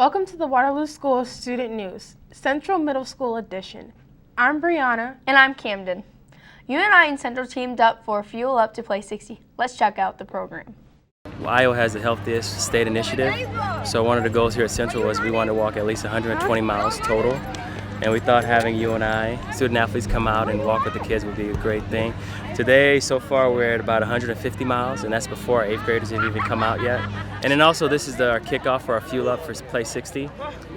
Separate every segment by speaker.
Speaker 1: Welcome to the Waterloo School Student News, Central Middle School Edition. I'm Brianna.
Speaker 2: And I'm Camden. UNI and Central teamed up for Fuel Up to Play 60. Let's check out the program.
Speaker 3: Well, Iowa has the healthiest state initiative, so one of the goals here at Central was we wanted to walk at least 120 miles total. And we thought having UNI student athletes come out and walk with the kids would be a great thing. Today, so far, we're at about 150 miles, and that's before our 8th graders have even come out yet. And then also, this is our kickoff for our Fuel Up for Play 60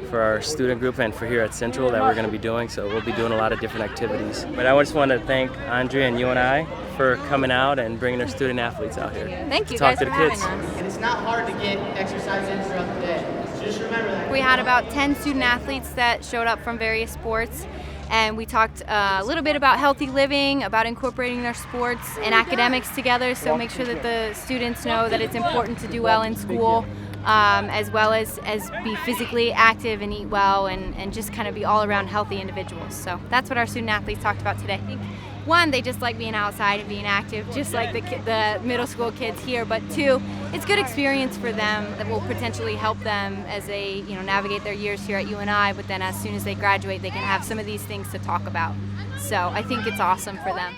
Speaker 3: for our student group and for here at Central that we're going to be doing. So we'll be doing a lot of different activities. But I just want to thank Andrea and UNI for coming out and bringing their student athletes out here.
Speaker 4: Thank you
Speaker 3: to talk
Speaker 4: guys
Speaker 3: to
Speaker 4: for
Speaker 3: the kids.
Speaker 4: having us.
Speaker 5: And it's not hard to get exercise in throughout the day. Just remember that.
Speaker 4: We had about 10 student athletes that showed up from various sports, and we talked a little bit about healthy living, about incorporating their sports and academics together, so make sure that the students know that it's important to do well in school, as well as be physically active and eat well and just kind of be all around healthy individuals. So that's what our student athletes talked about today. One, they just like being outside and being active, just like the middle school kids here. But two, it's good experience for them that will potentially help them as they navigate their years here at UNI. But then as soon as they graduate, they can have some of these things to talk about. So I think it's awesome for them.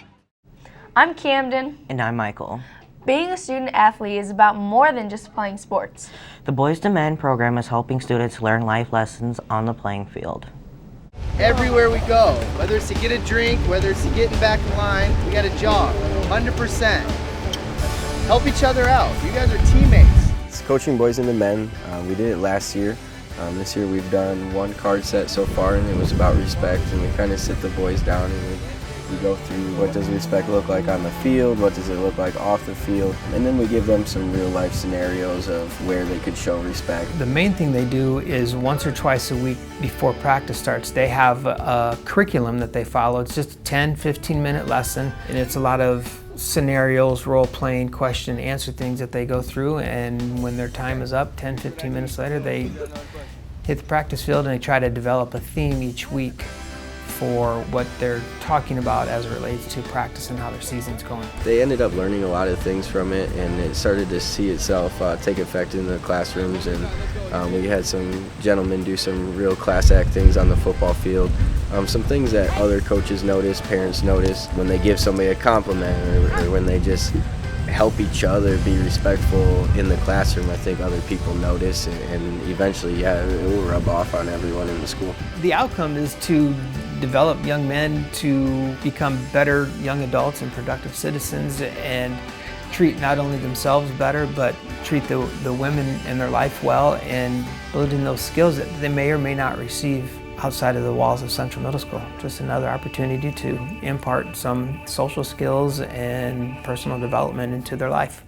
Speaker 2: I'm Camden.
Speaker 6: And I'm Michael.
Speaker 2: Being a student athlete is about more than just playing sports.
Speaker 6: The Boys to Men program is helping students learn life lessons on the playing field.
Speaker 5: Everywhere we go, whether it's to get a drink, whether it's to get in back in line, we got to jog, 100%. Help each other out. You guys are teammates.
Speaker 7: It's coaching boys and the men. We did it last year. This year we've done one card set so far, and it was about respect. And we kind of sit the boys down and we go through what does respect look like on the field, what does it look like off the field, and then we give them some real life scenarios of where they could show respect.
Speaker 8: The main thing they do is once or twice a week before practice starts, they have a curriculum that they follow. It's just a 10-15 minute lesson, and it's a lot of scenarios, role-playing, question and answer things that they go through, and when their time is up, 10-15 minutes later, they hit the practice field and they try to develop a theme each week for what they're talking about as it relates to practice and how their season's going.
Speaker 7: They ended up learning a lot of things from it, and it started to see itself take effect in the classrooms, and we had some gentlemen do some real class act things on the football field. Some things that other coaches notice, parents notice, when they give somebody a compliment or when they just help each other be respectful in the classroom. I think other people notice, and eventually, yeah, it will rub off on everyone in the school.
Speaker 8: The outcome is to develop young men to become better young adults and productive citizens and treat not only themselves better, but treat the women in their life well and building those skills that they may or may not receive outside of the walls of Central Middle School. Just another opportunity to impart some social skills and personal development into their life.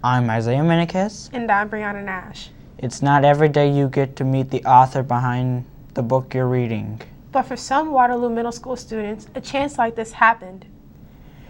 Speaker 9: I'm Isaiah Menikes.
Speaker 1: And I'm Brianna Nash.
Speaker 9: It's not every day you get to meet the author behind the book you're reading.
Speaker 1: But for some Waterloo Middle School students, a chance like this happened.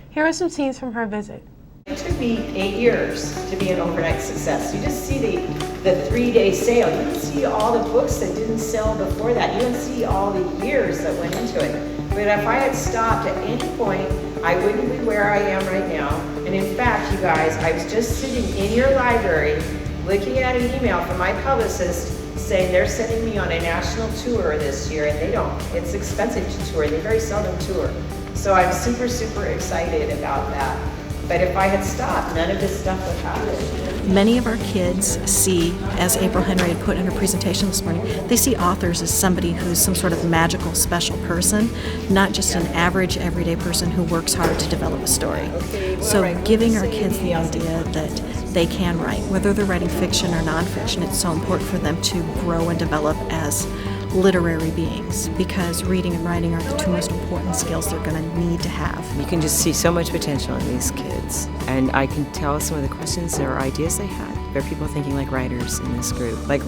Speaker 1: Here are some scenes from her visit.
Speaker 10: It took me 8 years to be an overnight success. You just see the 3-day sale. You don't see all the books that didn't sell before that. You don't see all the years that went into it. But if I had stopped at any point, I wouldn't be where I am right now. And in fact, you guys, I was just sitting in your library looking at an email from my publicist saying they're sending me on a national tour this year, and they don't. It's expensive to tour. They very seldom tour. So I'm super, super excited about that. But if I had stopped, none of this stuff would happen.
Speaker 11: Many of our kids see, as April Henry had put in her presentation this morning, they see authors as somebody who's some sort of magical, special person, not just an average, everyday person who works hard to develop a story. So giving our kids the idea that they can write, whether they're writing fiction or nonfiction, it's so important for them to grow and develop as literary beings, because reading and writing are the two most important skills they're going to need to have.
Speaker 12: You can just see so much potential in these kids, and I can tell some of the questions or ideas they had. There are people thinking like writers in this group, like,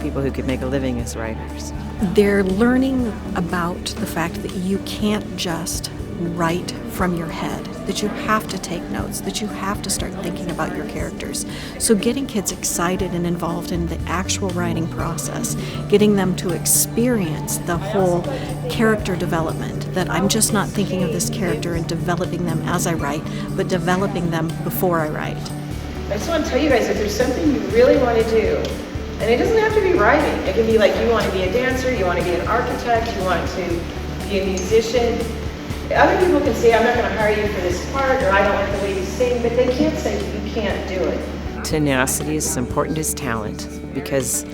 Speaker 12: people who could make a living as writers.
Speaker 11: They're learning about the fact that you can't just write from your head, that you have to take notes, that you have to start thinking about your characters. So getting kids excited and involved in the actual writing process, getting them to experience the whole character development, that I'm just not thinking of this character and developing them as I write, but developing them before I write.
Speaker 10: I just want to tell you guys, if there's something you really want to do, And it doesn't have to be writing. It can be like you want to be a dancer, you want to be an architect, you want to be a musician. Other people can say, I'm not going to hire you for this part, or I don't like the way you sing, but they can't say you can't do it.
Speaker 12: Tenacity is as important as talent because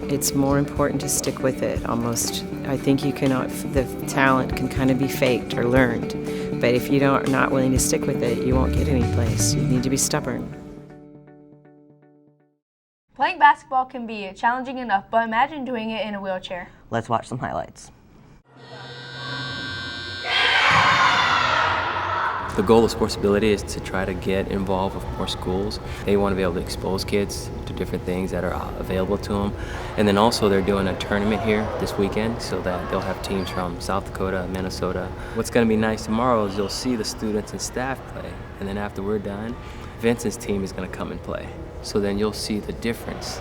Speaker 12: it's more important to stick with it almost. I think you cannot, the talent can kind of be faked or learned, but if you are not willing to stick with it, you won't get any place. You need to be stubborn.
Speaker 2: Playing basketball can be challenging enough, but imagine doing it in a wheelchair.
Speaker 6: Let's watch some highlights.
Speaker 3: The goal of Sportsability is to try to get involved with more schools. They want to be able to expose kids to different things that are available to them. And then also they're doing a tournament here this weekend so that they'll have teams from South Dakota, Minnesota. What's going to be nice tomorrow is you'll see the students and staff play. And then after we're done, Vincent's team is going to come and play. So then you'll see the difference.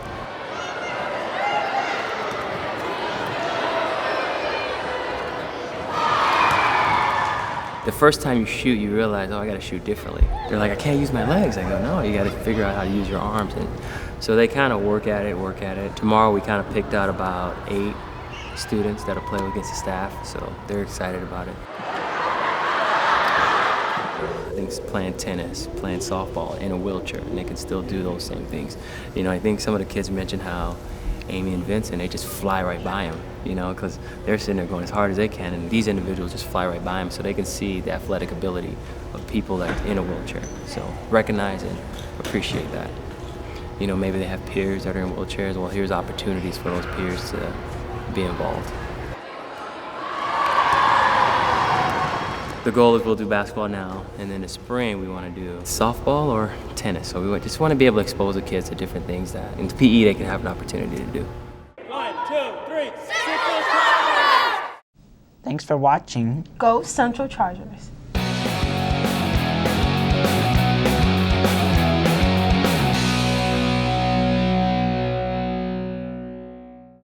Speaker 3: The first time you shoot, you realize, oh, I gotta shoot differently. They're like, I can't use my legs. I go, no, you gotta figure out how to use your arms. And so they kind of work at it. Tomorrow we kind of picked out about 8 students that'll play against the staff, so they're excited about it. I think it's playing tennis, playing softball in a wheelchair, and they can still do those same things. You know, I think some of the kids mentioned how Amy and Vincent, they just fly right by them, you know, because they're sitting there going as hard as they can, and these individuals just fly right by them so they can see the athletic ability of people that are in a wheelchair. So recognize and appreciate that. You know, maybe they have peers that are in wheelchairs. Well, here's opportunities for those peers to be involved. The goal is we'll do basketball now, and then in the spring we want to do softball or tennis. So we just want to be able to expose the kids to different things that in PE they can have an opportunity to do.
Speaker 13: 1, 2, 3,
Speaker 9: Thanks for watching.
Speaker 1: Go Central Chargers.